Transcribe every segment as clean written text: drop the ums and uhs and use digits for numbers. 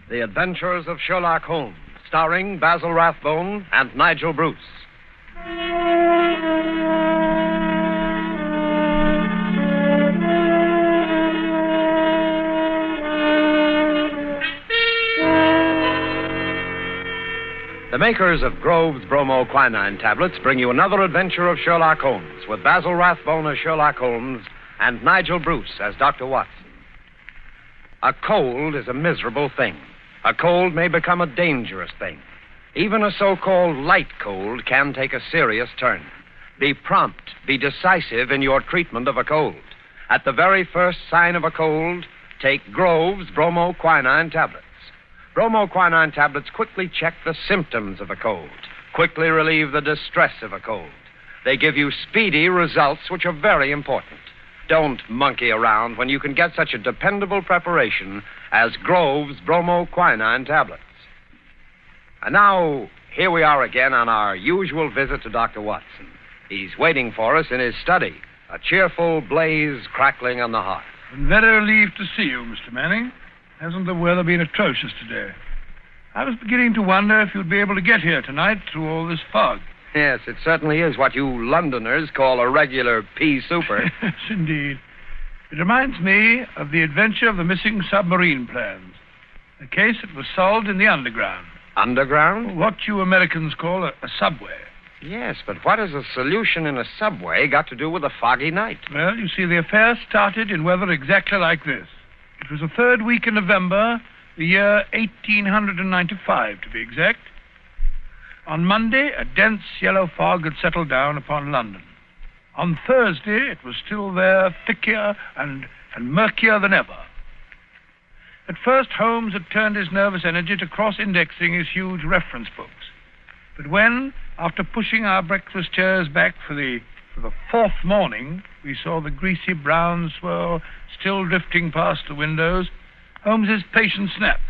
The Adventures of Sherlock Holmes, starring Basil Rathbone and Nigel Bruce. The makers of Grove's bromoquinine tablets bring you another adventure of Sherlock Holmes, with Basil Rathbone as Sherlock Holmes and Nigel Bruce as Dr. Watson. A cold is a miserable thing. A cold may become a dangerous thing. Even a so-called light cold can take a serious turn. Be prompt, be decisive in your treatment of a cold. At the very first sign of a cold, take Grove's bromoquinine tablets. Bromoquinine tablets quickly check the symptoms of a cold, quickly relieve the distress of a cold. They give you speedy results, which are very important. Don't monkey around when you can get such a dependable preparation as Grove's bromoquinine tablets. And now, here we are again on our usual visit to Dr. Watson. He's waiting for us in his study, a cheerful blaze crackling on the hearth. I'm very relieved to see you, Mr. Manning. Hasn't the weather been atrocious today? I was beginning to wonder if you'd be able to get here tonight through all this fog. Yes, it certainly is what you Londoners call a regular pea super. Yes, indeed. It reminds me of the adventure of the missing submarine plans. A case that was solved in the underground. Underground? What you Americans call a subway. Yes, but what has a solution in a subway got to do with a foggy night? Well, you see, the affair started in weather exactly like this. It was the third week in November, the year 1895, to be exact. On Monday, a dense yellow fog had settled down upon London. On Thursday, it was still there, thicker and murkier than ever. At first, Holmes had turned his nervous energy to cross-indexing his huge reference books. But when, after pushing our breakfast chairs back for the fourth morning, we saw the greasy brown swirl still drifting past the windows, Holmes's patience snapped.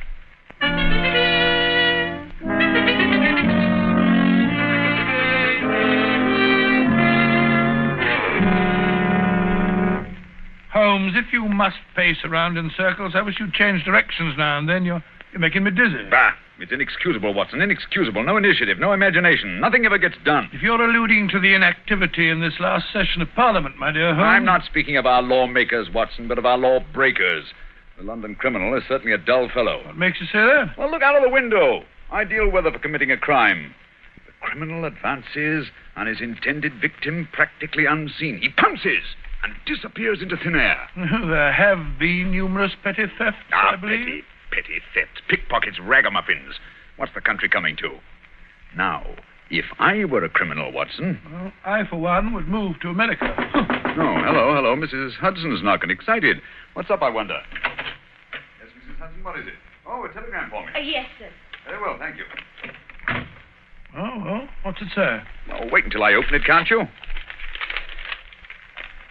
Holmes, if you must pace around in circles, I wish you'd change directions now and then. You're making me dizzy. Bah! It's inexcusable, Watson. Inexcusable. No initiative, no imagination. Nothing ever gets done. If you're alluding to the inactivity in this last session of Parliament, my dear Holmes... I'm not speaking of our lawmakers, Watson, but of our lawbreakers. The London criminal is certainly a dull fellow. What makes you say that? Well, look out of the window. Ideal weather for committing a crime. The criminal advances on his intended victim practically unseen. He pounces and disappears into thin air. There have been numerous petty thefts, I believe. Petty thefts, pickpockets, ragamuffins. What's the country coming to? Now, if I were a criminal, Watson... Well, I, for one, would move to America. Oh, hello. Mrs. Hudson's knocking. Excited. What's up, I wonder? Yes, Mrs. Hudson, what is it? Oh, a telegram for me. Yes, sir. Very well, thank you. Oh, well, what's it say? Oh, wait until I open it, can't you?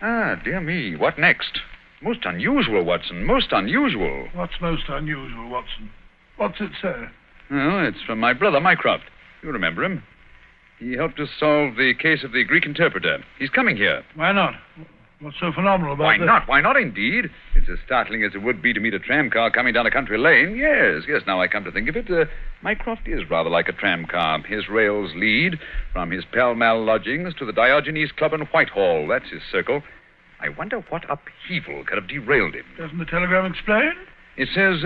Ah, dear me, what next? Most unusual, Watson, most unusual. What's most unusual, Watson? What's it say? Well, it's from my brother, Mycroft. You remember him. He helped us solve the case of the Greek interpreter. He's coming here. Why not? What's so phenomenal about Why not? Why not, indeed? It's as startling as it would be to meet a tram car coming down a country lane. Yes, now I come to think of it. Mycroft is rather like a tram car. His rails lead from his Pall Mall lodgings to the Diogenes Club in Whitehall. That's his circle. I wonder what upheaval could have derailed him. Doesn't the telegram explain? It says,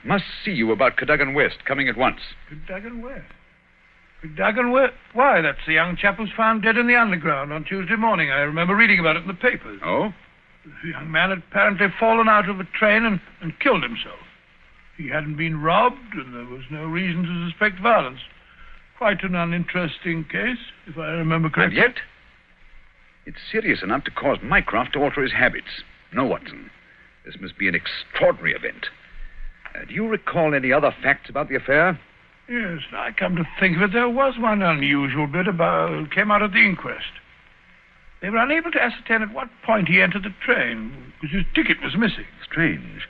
must see you about Cadogan West, coming at once. Cadogan West? Cadogan West? Why, that's the young chap who's found dead in the underground on Tuesday morning. I remember reading about it in the papers. Oh? The young man had apparently fallen out of a train and killed himself. He hadn't been robbed, and there was no reason to suspect violence. Quite an uninteresting case, if I remember correctly. And yet, it's serious enough to cause Mycroft to alter his habits. No, Watson. This must be an extraordinary event. Do you recall any other facts about the affair? Yes, I come to think of it, there was one unusual bit came out at the inquest. They were unable to ascertain at what point he entered the train, because his ticket was missing. Strange.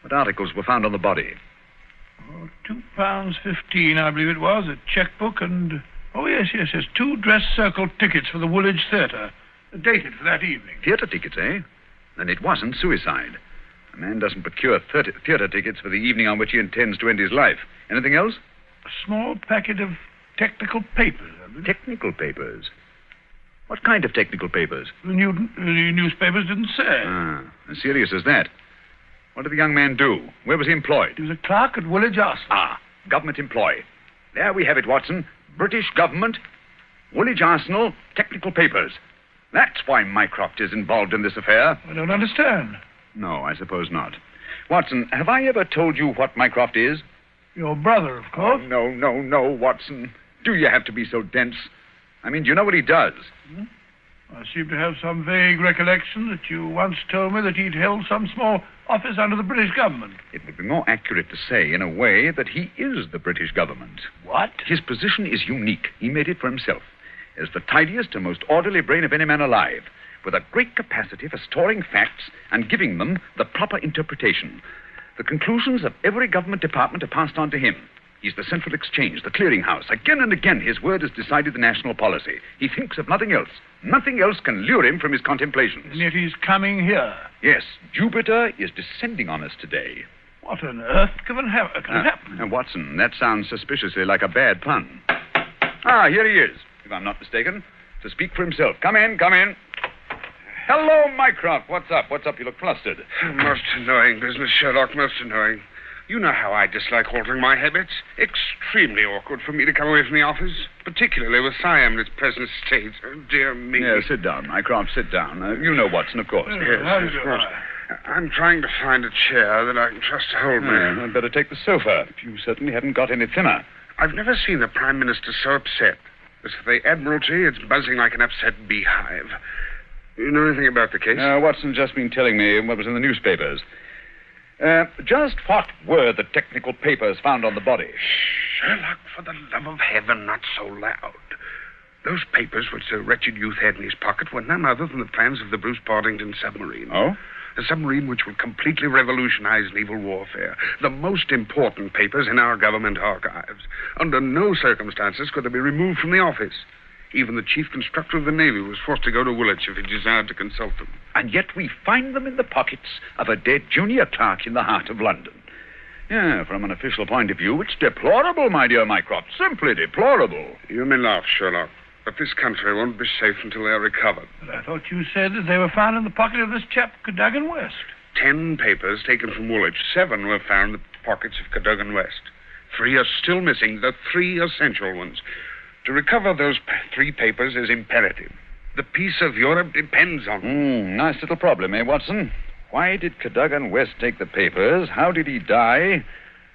What articles were found on the body? Oh, £2.15, I believe it was, a checkbook and... Oh, yes, 2 dress circle tickets for the Woolwich Theatre. dated for that evening. Theatre tickets, eh? Then it wasn't suicide. A man doesn't procure theatre tickets for the evening on which he intends to end his life. Anything else? A small packet of technical papers. Technical papers? What kind of technical papers? The newspapers didn't say. As serious as that. What did the young man do? Where was he employed? He was a clerk at Woolwich Arsenal. Government employ. There we have it, Watson. British government, Woolwich Arsenal, technical papers. That's why Mycroft is involved in this affair. I don't understand. No, I suppose not. Watson, have I ever told you what Mycroft is? Your brother, of course. Oh, no, Watson. Do you have to be so dense? I mean, do you know what he does? I seem to have some vague recollection that you once told me that he'd held some small office under the British government. It would be more accurate to say, in a way, that he is the British government. What? His position is unique. He made it for himself. As the tidiest and most orderly brain of any man alive, with a great capacity for storing facts and giving them the proper interpretation. The conclusions of every government department are passed on to him. He's the central exchange, the clearinghouse. Again and again, his word has decided the national policy. He thinks of nothing else. Nothing else can lure him from his contemplations. And yet he's coming here. Yes, Jupiter is descending on us today. What on earth can happen? Watson, that sounds suspiciously like a bad pun. Here he is, if I'm not mistaken, to speak for himself. Come in. Hello, Mycroft. What's up? You look flustered. Most annoying business, Sherlock, most annoying. You know how I dislike altering my habits. Extremely awkward for me to come away from the office, particularly with Siam in its present state. Oh, dear me. Yeah, sit down, Mycroft, sit down. You know Watson, of course. Yes, of course. I'm trying to find a chair that I can trust to hold me. I'd better take the sofa. You certainly haven't got any thinner. I've never seen the Prime Minister so upset. As for the Admiralty, it's buzzing like an upset beehive. You know anything about the case? Watson's just been telling me what was in the newspapers. Just what were the technical papers found on the body? Sherlock, for the love of heaven, not so loud. Those papers which the wretched youth had in his pocket were none other than the plans of the Bruce Partington submarine. Oh? A submarine which will completely revolutionize naval warfare. The most important papers in our government archives. Under no circumstances could they be removed from the office. Even the chief constructor of the Navy was forced to go to Woolwich if he desired to consult them. And yet we find them in the pockets of a dead junior clerk in the heart of London. Yeah, from an official point of view, it's deplorable, my dear Mycroft. Simply deplorable. You may laugh, Sherlock, but this country won't be safe until they're recovered. But I thought you said that they were found in the pocket of this chap, Cadogan West. 10 papers taken from Woolwich. 7 were found in the pockets of Cadogan West. 3 are still missing, the 3 essential ones. To recover those 3 papers is imperative. The peace of Europe depends on them. Nice little problem, eh, Watson? Why did Cadogan West take the papers? How did he die?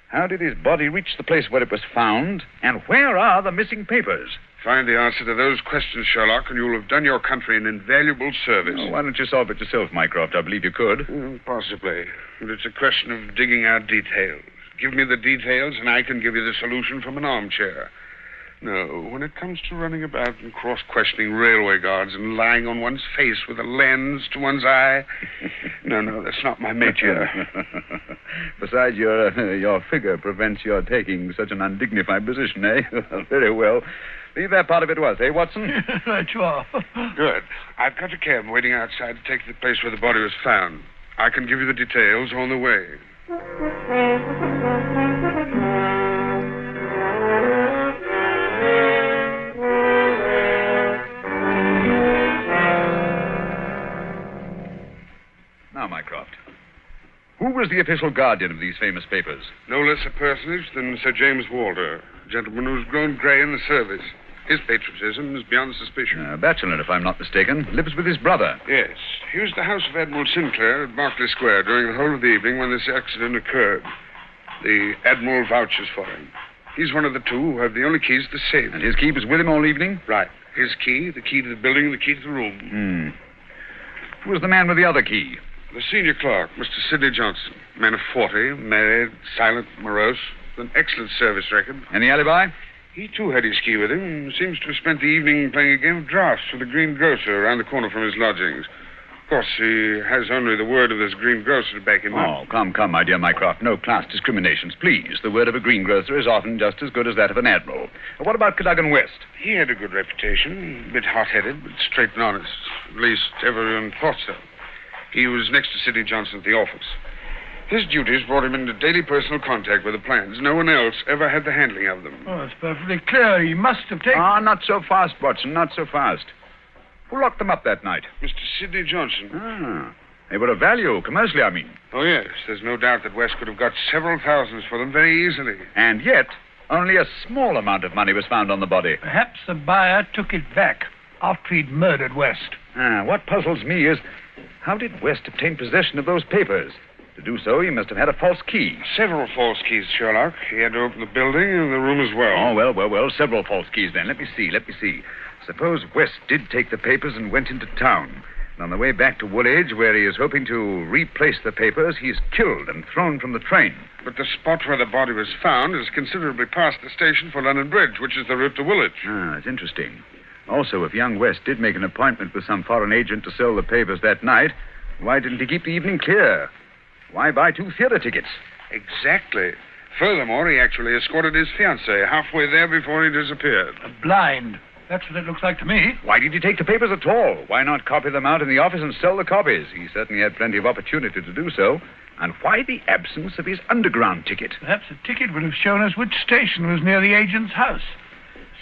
How did his body reach the place where it was found? And where are the missing papers? Find the answer to those questions, Sherlock, and you'll have done your country an invaluable service. Oh, why don't you solve it yourself, Mycroft? I believe you could. Possibly. But it's a question of digging out details. Give me the details, and I can give you the solution from an armchair. No, when it comes to running about and cross-questioning railway guards and lying on one's face with a lens to one's eye, no, that's not my métier. Besides, your figure prevents your taking such an undignified position, eh? Very well. Leave that part of it to us, eh, Watson? Right, you are. Good. I've got a cab waiting outside to take the place where the body was found. I can give you the details on the way. Now, Mycroft, who was the official guardian of these famous papers? No less a personage than Sir James Walter, a gentleman who's grown grey in the service. His patriotism is beyond suspicion. A bachelor, if I'm not mistaken. Lives with his brother. Yes. He was at the house of Admiral Sinclair at Berkeley Square during the whole of the evening when this accident occurred. The Admiral vouches for him. He's one of the 2 who have the only keys to the safe. And his key was with him all evening? Right. His key, the key to the building, and the key to the room. Who was the man with the other key? The senior clerk, Mr. Sidney Johnson. Man of 40, married, silent, morose, with an excellent service record. Any alibi? He, too, had his key with him and seems to have spent the evening playing a game of draughts with a green grocer around the corner from his lodgings. Of course, he has only the word of this green grocer to back him up. Oh, come, my dear Mycroft. No class discriminations, please. The word of a greengrocer is often just as good as that of an admiral. What about Cadogan West? He had a good reputation. A bit hot-headed, but straight and honest. At least, everyone thought so. He was next to Sidney Johnson at the office. His duties brought him into daily personal contact with the plans. No one else ever had the handling of them. Oh, it's perfectly clear. He must have taken... Ah, not so fast, Watson, not so fast. Who locked them up that night? Mr. Sidney Johnson. Ah, they were of value, commercially, I mean. Oh, yes. There's no doubt that West could have got several thousands for them very easily. And yet, only a small amount of money was found on the body. Perhaps the buyer took it back after he'd murdered West. What puzzles me is, how did West obtain possession of those papers? To do so, he must have had a false key. Several false keys, Sherlock. He had to open the building and the room as well. Oh, well. Several false keys, then. Let me see. Suppose West did take the papers and went into town. And on the way back to Woolwich, where he is hoping to replace the papers, he's killed and thrown from the train. But the spot where the body was found is considerably past the station for London Bridge, which is the route to Woolwich. That's interesting. Also, if young West did make an appointment with some foreign agent to sell the papers that night, why didn't he keep the evening clear? Why buy 2 theater tickets? Exactly. Furthermore, he actually escorted his fiancée halfway there before he disappeared. Blind. That's what it looks like to me. Why did he take the papers at all? Why not copy them out in the office and sell the copies? He certainly had plenty of opportunity to do so. And why the absence of his underground ticket? Perhaps the ticket would have shown us which station was near the agent's house.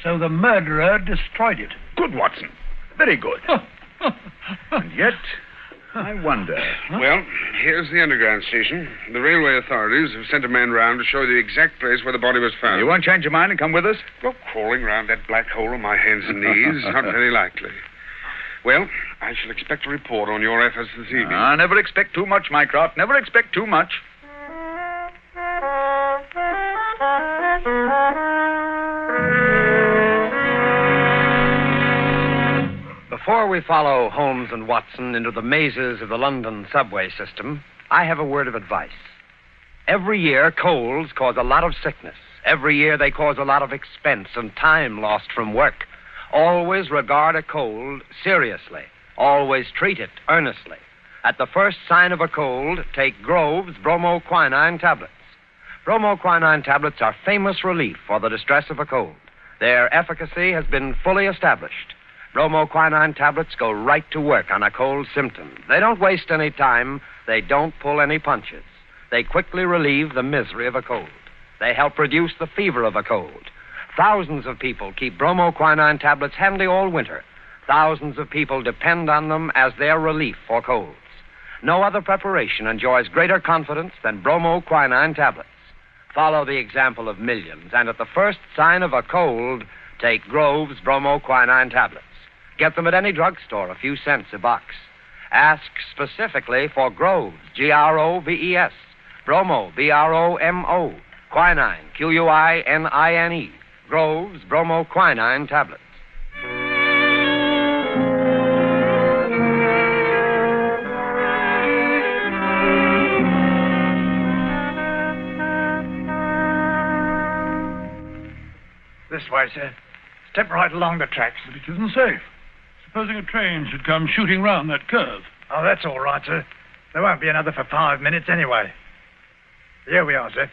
So the murderer destroyed it. Good, Watson. Very good. And yet, I wonder... Well, here's the underground station. The railway authorities have sent a man round to show the exact place where the body was found. You won't change your mind and come with us? Well, crawling round that black hole on my hands and knees, not very likely. Well, I shall expect a report on your efforts this evening. Never expect too much, Mycroft. Never expect too much. Before we follow Holmes and Watson into the mazes of the London subway system, I have a word of advice. Every year, colds cause a lot of sickness. Every year, they cause a lot of expense and time lost from work. Always regard a cold seriously. Always treat it earnestly. At the first sign of a cold, take Grove's bromoquinine tablets. Bromoquinine tablets are famous relief for the distress of a cold. Their efficacy has been fully established. Bromoquinine tablets go right to work on a cold symptom. They don't waste any time. They don't pull any punches. They quickly relieve the misery of a cold. They help reduce the fever of a cold. Thousands of people keep bromoquinine tablets handy all winter. Thousands of people depend on them as their relief for colds. No other preparation enjoys greater confidence than bromoquinine tablets. Follow the example of millions, and at the first sign of a cold, take Grove's bromoquinine tablets. Get them at any drugstore, a few cents a box. Ask specifically for Grove's, Groves. Bromo, Bromo. Quinine, Quinine. Grove's bromoquinine tablets. This way, sir. Step right along the tracks. But it isn't safe. Supposing a train should come shooting round that curve. Oh, that's all right, sir. There won't be another for 5 minutes anyway. Here we are, sir.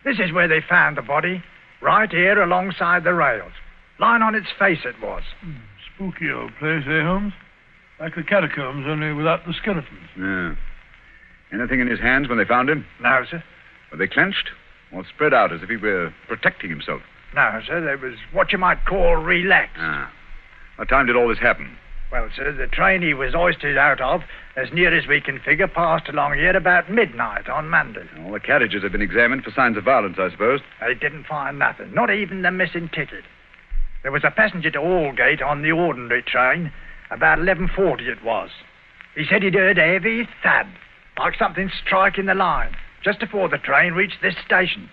This is where they found the body. Right here alongside the rails. Lying on its face it was. Spooky old place, eh, Holmes? Like the catacombs, only without the skeletons. Yeah. Anything in his hands when they found him? No, sir. Were they clenched or spread out as if he were protecting himself? No, sir. They was what you might call relaxed. What time did all this happen? Well, sir, the train he was hoisted out of, as near as we can figure, passed along here about midnight on Monday. All the carriages have been examined for signs of violence, I suppose. They didn't find nothing, not even the missing ticket. There was a passenger to Aldgate on the ordinary train. About 11:40 it was. He said he'd heard a heavy thud, like something striking the line, just before the train reached this station.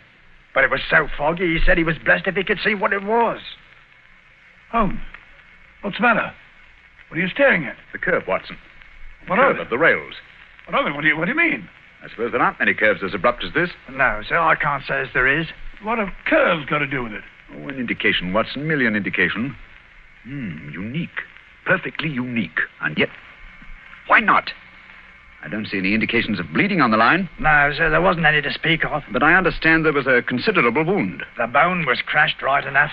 But it was so foggy, he said he was blessed if he could see what it was. Holmes, what's the matter? What are you staring at? The curve, Watson. What curve of it? of the rails. What of it? What do you mean? I suppose there aren't many curves as abrupt as this. No, sir, I can't say as there is. What have curves got to do with it? Oh, an indication, Watson. Merely an indication. Unique. Perfectly unique. And yet, why not? I don't see any indications of bleeding on the line. No, sir, there wasn't any to speak of. But I understand there was a considerable wound. The bone was crushed right enough.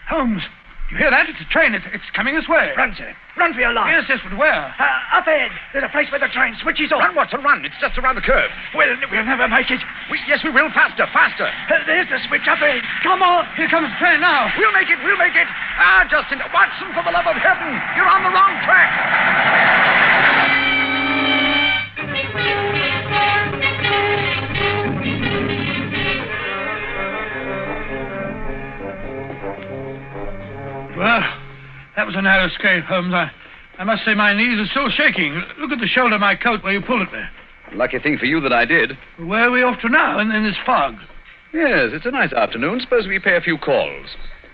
Holmes, You hear that? It's a train. It's coming this way. Run, sir. Run for your life. Yes, but where? Up ahead. There's a place where the train switches off. Run, Watson, run. It's just around the curve. We'll never make it. Yes, we will. Faster, faster. There's the switch up ahead. Come on. Here comes the train now. We'll make it. Justin, Watson, for the love of heaven, you're on the wrong track. Well, that was a narrow escape, Holmes. I must say my knees are still shaking. Look at the shoulder of my coat where you pulled at me. Lucky thing for you that I did. Where are we off to now in this fog? Yes, it's a nice afternoon. Suppose we pay a few calls.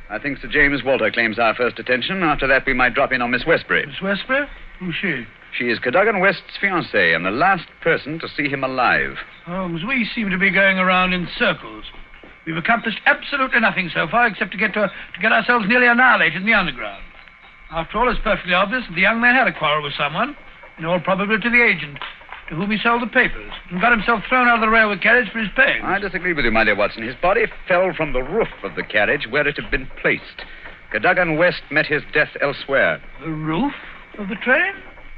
I think Sir James Walter claims our first attention. After that, we might drop in on Miss Westbury. Miss Westbury? Who's she? She is Cadogan West's fiancée and the last person to see him alive. Holmes, we seem to be going around in circles. We've accomplished absolutely nothing so far except to get ourselves nearly annihilated in the underground. After all, it's perfectly obvious that the young man had a quarrel with someone, in all probability the agent, to whom he sold the papers, and got himself thrown out of the railway carriage for his pains. I disagree with you, my dear Watson. His body fell from the roof of the carriage where it had been placed. Cadogan West met his death elsewhere. The roof of the train?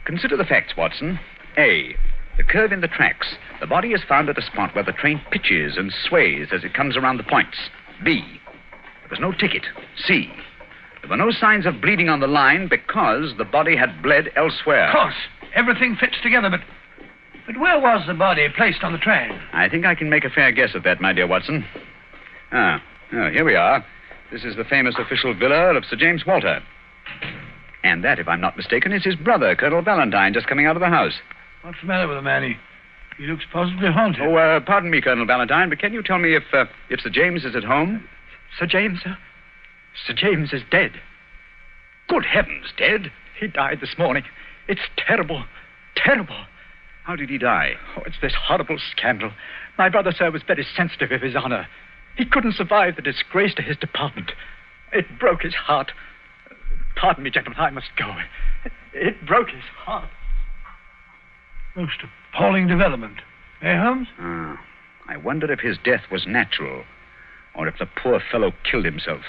Consider the facts, Watson. A, the curve in the tracks. The body is found at a spot where the train pitches and sways as it comes around the points. B, there was no ticket. C, there were no signs of bleeding on the line because the body had bled elsewhere. Of course. Everything fits together, but where was the body placed on the train? I think I can make a fair guess at that, my dear Watson. Here we are. This is the famous official villa of Sir James Walter. And that, if I'm not mistaken, is his brother, Colonel Valentine, just coming out of the house. What's the matter with the man? He looks positively haunted. Oh, pardon me, Colonel Valentine, but can you tell me if Sir James is at home? Sir James, sir? Sir James is dead. Good heavens, dead? He died this morning. It's terrible. Terrible. How did he die? Oh, it's this horrible scandal. My brother, sir, was very sensitive of his honor. He couldn't survive the disgrace to his department. It broke his heart. Pardon me, gentlemen, I must go. It broke his heart. Most appalling development. Eh, Holmes? I wonder if his death was natural, or if the poor fellow killed himself.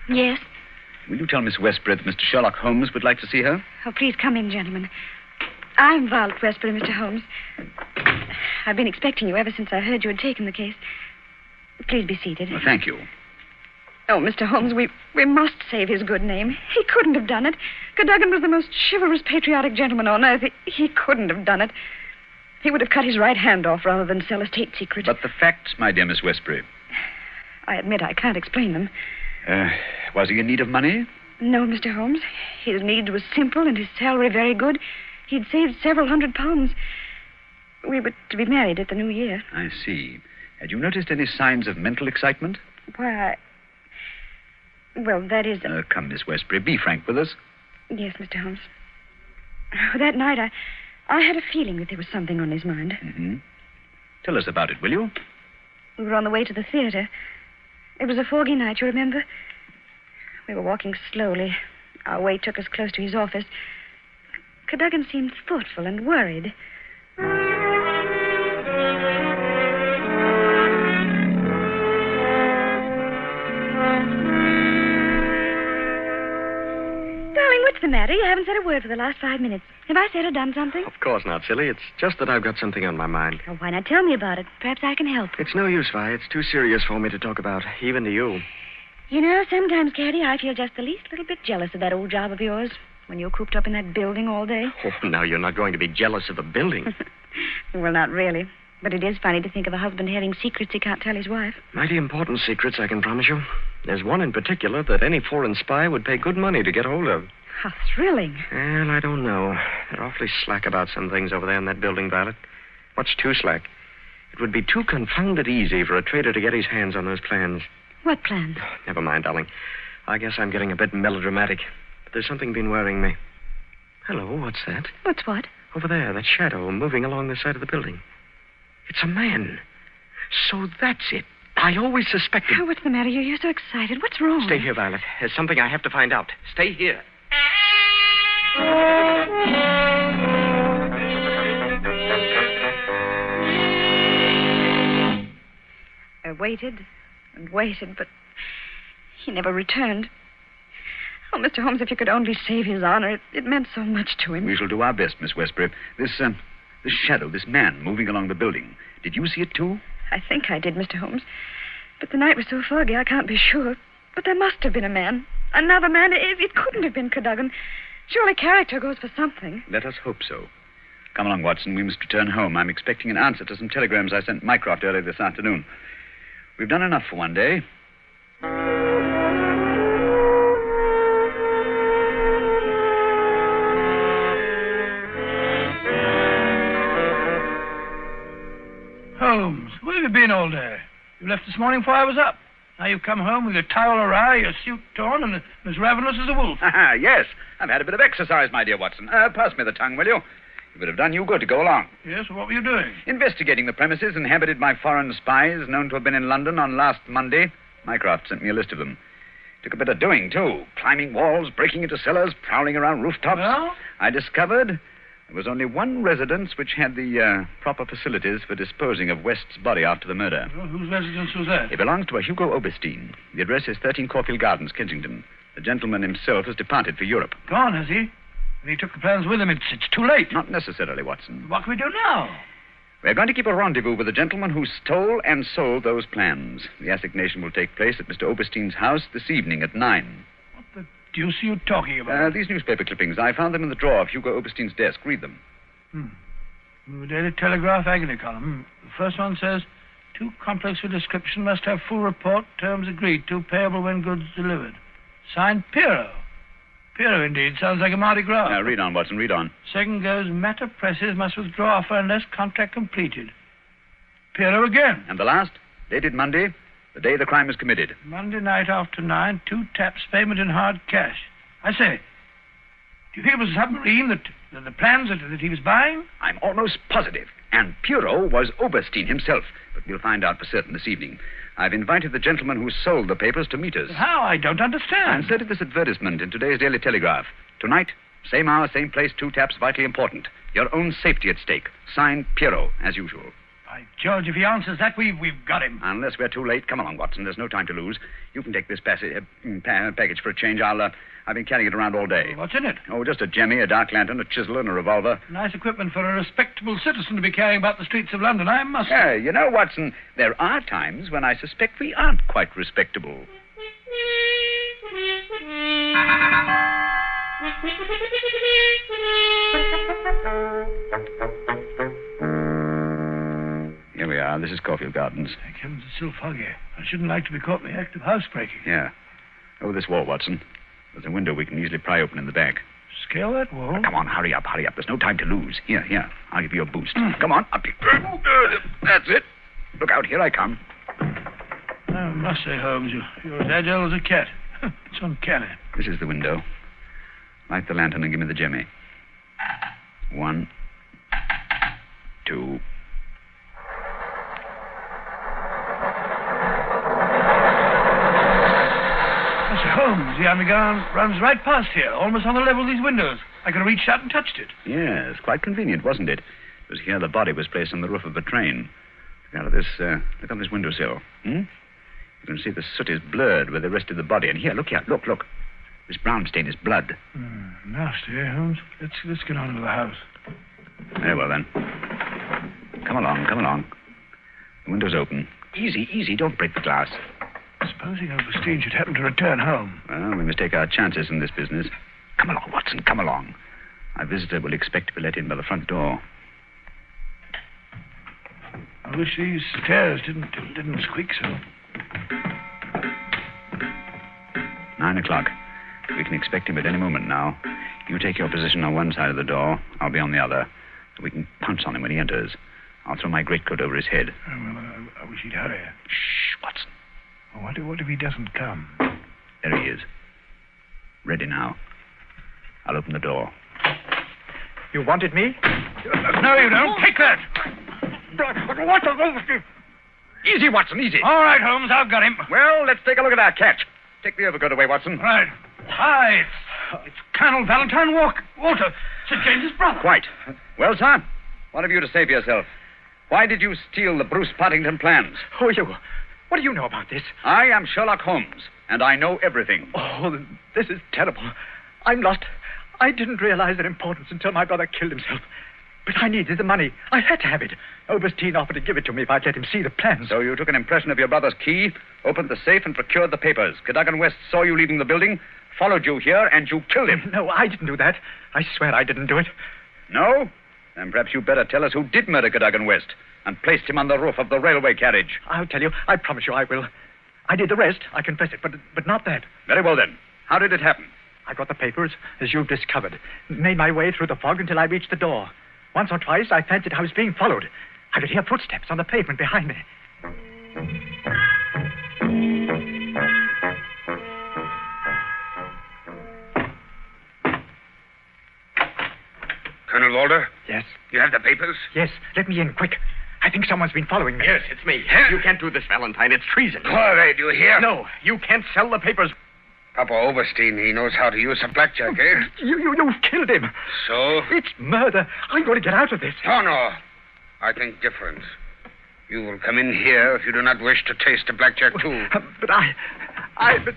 Yes? Will you tell Miss Westbury that Mr. Sherlock Holmes would like to see her? Oh, please come in, gentlemen. I'm Violet Westbury, Mr. Holmes. I've been expecting you ever since I heard you had taken the case. Please be seated. Well, thank you. Oh, Mr. Holmes, we must save his good name. He couldn't have done it. Cadogan was the most chivalrous, patriotic gentleman on earth. He couldn't have done it. He would have cut his right hand off rather than sell a state secret. But the facts, my dear Miss Westbury. I admit I can't explain them. Was he in need of money? No, Mr. Holmes. His need was simple and his salary very good. He'd saved several £100. We were to be married at the new year. I see. Had you noticed any signs of mental excitement? Why, well, that is... Come, Miss Westbury, be frank with us. Yes, Mr. Holmes. That night, I had a feeling that there was something on his mind. Mm-hmm. Tell us about it, will you? We were on the way to the theater. It was a foggy night, you remember? We were walking slowly. Our way took us close to his office. Cadogan seemed thoughtful and worried. Darling, what's the matter? You haven't said a word for the last 5 minutes. Have I said or done something? Of course not, silly. It's just that I've got something on my mind. Oh, why not tell me about it? Perhaps I can help. It's no use, Vi. It's too serious for me to talk about, even to you. You know, sometimes, Caddy, I feel just the least little bit jealous of that old job of yours when you're cooped up in that building all day. Oh, now you're not going to be jealous of the building. Well, not really. But it is funny to think of a husband having secrets he can't tell his wife. Mighty important secrets, I can promise you. There's one in particular that any foreign spy would pay good money to get hold of. How thrilling. Well, I don't know. They're awfully slack about some things over there in that building, Violet. Much too slack. It would be too confounded easy for a traitor to get his hands on those plans. What plans? Never mind, darling. I guess I'm getting a bit melodramatic. But there's something been worrying me. Hello, what's that? What's what? Over there, that shadow moving along the side of the building. It's a man. So that's it. I always suspected... Oh, what's the matter? You're so excited. What's wrong? Stay here, Violet. There's something I have to find out. Stay here. I waited and waited, but he never returned. Oh, Mr. Holmes, if you could only save his honor, it meant so much to him. We shall do our best, Miss Westbury. This shadow, this man moving along the building. Did you see it, too? I think I did, Mr. Holmes. But the night was so foggy, I can't be sure. But there must have been a man. Another man. It couldn't have been Cadogan. Surely character goes for something. Let us hope so. Come along, Watson. We must return home. I'm expecting an answer to some telegrams I sent Mycroft early this afternoon. We've done enough for one day. Holmes, where have you been all day? You left this morning before I was up. Now you've come home with your towel awry, your suit torn, and as ravenous as a wolf. Yes, I've had a bit of exercise, my dear Watson. Pass me the tongue, will you? It would have done you good to go along. Yes, well, what were you doing? Investigating the premises inhabited by foreign spies known to have been in London on last Monday. Mycroft sent me a list of them. Took a bit of doing, too. Climbing walls, breaking into cellars, prowling around rooftops. Well? I discovered there was only one residence which had the proper facilities for disposing of West's body after the murder. Well, whose residence was that? It belongs to a Hugo Oberstein. The address is 13 Caulfield Gardens, Kensington. The gentleman himself has departed for Europe. Gone, has he? And he took the plans with him. It's too late. Not necessarily, Watson. What can we do now? We're going to keep a rendezvous with the gentleman who stole and sold those plans. The assignation will take place at Mr. Oberstein's house this evening at 9. What the deuce are you talking about? These newspaper clippings. I found them in the drawer of Hugo Oberstein's desk. Read them. The Daily Telegraph agony column. The first one says, too complex for description, must have full report, terms agreed to, payable when goods delivered. Signed, Piero. Piero, indeed. Sounds like a Mardi Gras. Now, read on, Watson, read on. Second goes, matter presses, must withdraw offer unless contract completed. Piero again. And the last, dated Monday, the day the crime was committed. Monday night after 9, 2 taps, payment in hard cash. I say, do you think it was a submarine that the plans that he was buying? I'm almost positive. And Piero was Oberstein himself. But we'll find out for certain this evening. I've invited the gentleman who sold the papers to meet us. How? I don't understand. I inserted this advertisement in today's Daily Telegraph. Tonight, same hour, same place, 2 taps, vitally important. Your own safety at stake. Signed, Piero, as usual. By George, if he answers that, we've got him. Unless we're too late. Come along, Watson. There's no time to lose. You can take this package for a change. I've been carrying it around all day. What's in it? Oh, just a jemmy, a dark lantern, a chisel, and a revolver. Nice equipment for a respectable citizen to be carrying about the streets of London, I must say. Yeah, you know, Watson, there are times when I suspect we aren't quite respectable. Here we are. This is Caulfield Gardens. Thank heavens, it's still foggy. I shouldn't like to be caught in the act of housebreaking. Yeah. Over this wall, Watson. There's a window we can easily pry open in the back. Scale that wall? Come on, hurry up. There's no time to lose. Here. I'll give you a boost. Come on, up you. That's it. Look out, here I come. I must say, Holmes, you're as agile as a cat. It's uncanny. This is the window. Light the lantern and give me the jemmy. 1, 2. Holmes, the underground runs right past here, almost on the level of these windows. I could have reached out and touched it. Yes, quite convenient, wasn't it? It was here the body was placed on the roof of a train. Look out of this, look on this windowsill. You can see the soot is blurred where they rested the body. And here, look. This brown stain is blood. Nasty, eh, Holmes? Let's get on to the house. Very well, then. Come along. The window's open. Easy, don't break the glass. Supposing Oberstein should happen to return home. Well, we must take our chances in this business. Come along, Watson, come along. Our visitor will expect to be let in by the front door. I wish these stairs didn't squeak so. 9 o'clock. We can expect him at any moment now. You take your position on one side of the door. I'll be on the other. So we can pounce on him when he enters. I'll throw my greatcoat over his head. I wish he'd hurry. Shh, Watson. What if he doesn't come? There he is. Ready now. I'll open the door. You wanted me? No, you don't. Take that. What the... Easy, Watson, easy. All right, Holmes, I've got him. Well, let's take a look at our catch. Take the overcoat away, Watson. Right. Hi, It's Colonel Valentine Walter, Sir James's brother. Quite. Well, sir, what have you to say for yourself? Why did you steal the Bruce Partington plans? Who are you? What do you know about this? I am Sherlock Holmes, and I know everything. Oh, this is terrible. I'm lost. I didn't realize their importance until my brother killed himself. But I needed the money. I had to have it. Oberstein offered to give it to me if I'd let him see the plans. So you took an impression of your brother's key, opened the safe, and procured the papers. Cadogan West saw you leaving the building, followed you here, and you killed him. No, I didn't do that. I swear I didn't do it. No? Then perhaps you'd better tell us who did murder Cadogan West and placed him on the roof of the railway carriage. I'll tell you. I promise you I will. I did the rest. I confess it, but not that. Very well, then. How did it happen? I got the papers, as you've discovered. Made my way through the fog until I reached the door. Once or twice, I fancied I was being followed. I could hear footsteps on the pavement behind me. Colonel Walter? Yes? You have the papers? Yes. Let me in, quick. I think someone's been following me. Yes, it's me. You can't do this, Valentine. It's treason. Corey, do you hear? No, you can't sell the papers. Papa Oberstein, he knows how to use a blackjack, eh? You've killed him. So? It's murder. I'm going to get out of this. Oh, no. I think different. You will come in here if you do not wish to taste a blackjack, too. But but...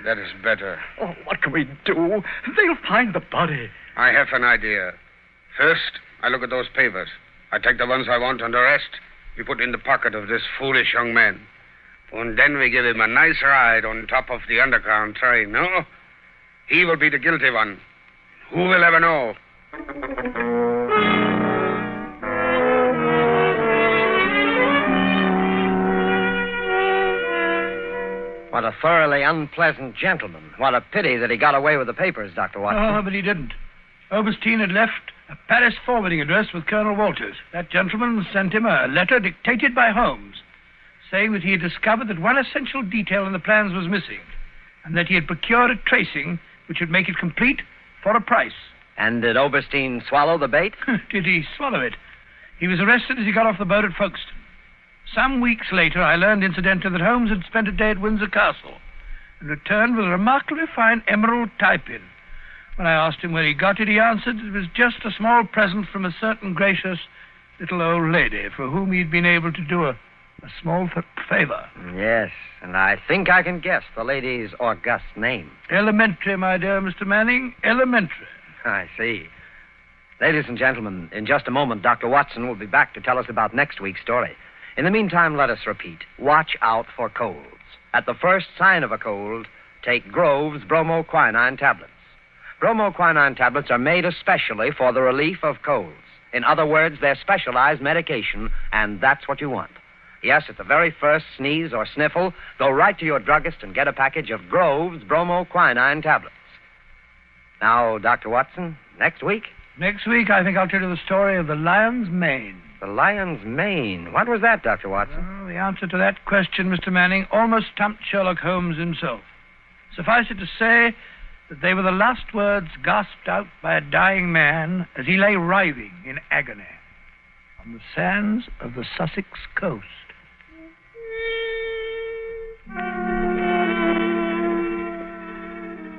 That is better. Oh, what can we do? They'll find the body. I have an idea. First, I look at those papers. I take the ones I want, and the rest we put in the pocket of this foolish young man. And then we give him a nice ride on top of the underground train, no? He will be the guilty one. Who will ever know? What a thoroughly unpleasant gentleman. What a pity that he got away with the papers, Dr. Watson. Oh, but he didn't. Oberstein had left a Paris forwarding address with Colonel Walters. That gentleman sent him a letter dictated by Holmes, saying that he had discovered that one essential detail in the plans was missing, and that he had procured a tracing which would make it complete for a price. And did Oberstein swallow the bait? Did he swallow it? He was arrested as he got off the boat at Folkestone. Some weeks later, I learned, incidentally, that Holmes had spent a day at Windsor Castle and returned with a remarkably fine emerald tie-pin. When I asked him where he got it, he answered it was just a small present from a certain gracious little old lady for whom he'd been able to do a small favor. Yes, and I think I can guess the lady's august name. Elementary, my dear Mr. Manning, elementary. I see. Ladies and gentlemen, in just a moment, Dr. Watson will be back to tell us about next week's story. In the meantime, let us repeat. Watch out for colds. At the first sign of a cold, take Grove's bromoquinine tablets. Bromoquinine tablets are made especially for the relief of colds. In other words, they're specialized medication, and that's what you want. Yes, at the very first sneeze or sniffle, go right to your druggist and get a package of Grove's bromoquinine tablets. Now, Dr. Watson, next week? Next week, I think I'll tell you the story of the lion's mane. The lion's mane. What was that, Dr. Watson? Well, the answer to that question, Mr. Manning, almost stumped Sherlock Holmes himself. Suffice it to say that they were the last words gasped out by a dying man as he lay writhing in agony on the sands of the Sussex coast.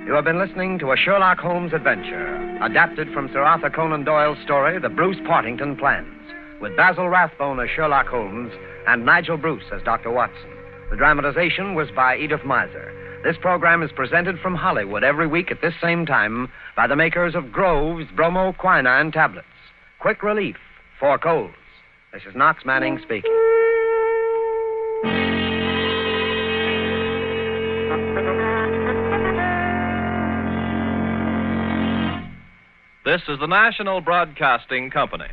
You have been listening to a Sherlock Holmes adventure, adapted from Sir Arthur Conan Doyle's story, The Bruce Partington Plans, with Basil Rathbone as Sherlock Holmes and Nigel Bruce as Dr. Watson. The dramatization was by Edith Miser. This program is presented from Hollywood every week at this same time by the makers of Grove's bromoquinine tablets. Quick relief for colds. This is Knox Manning speaking. This is the National Broadcasting Company.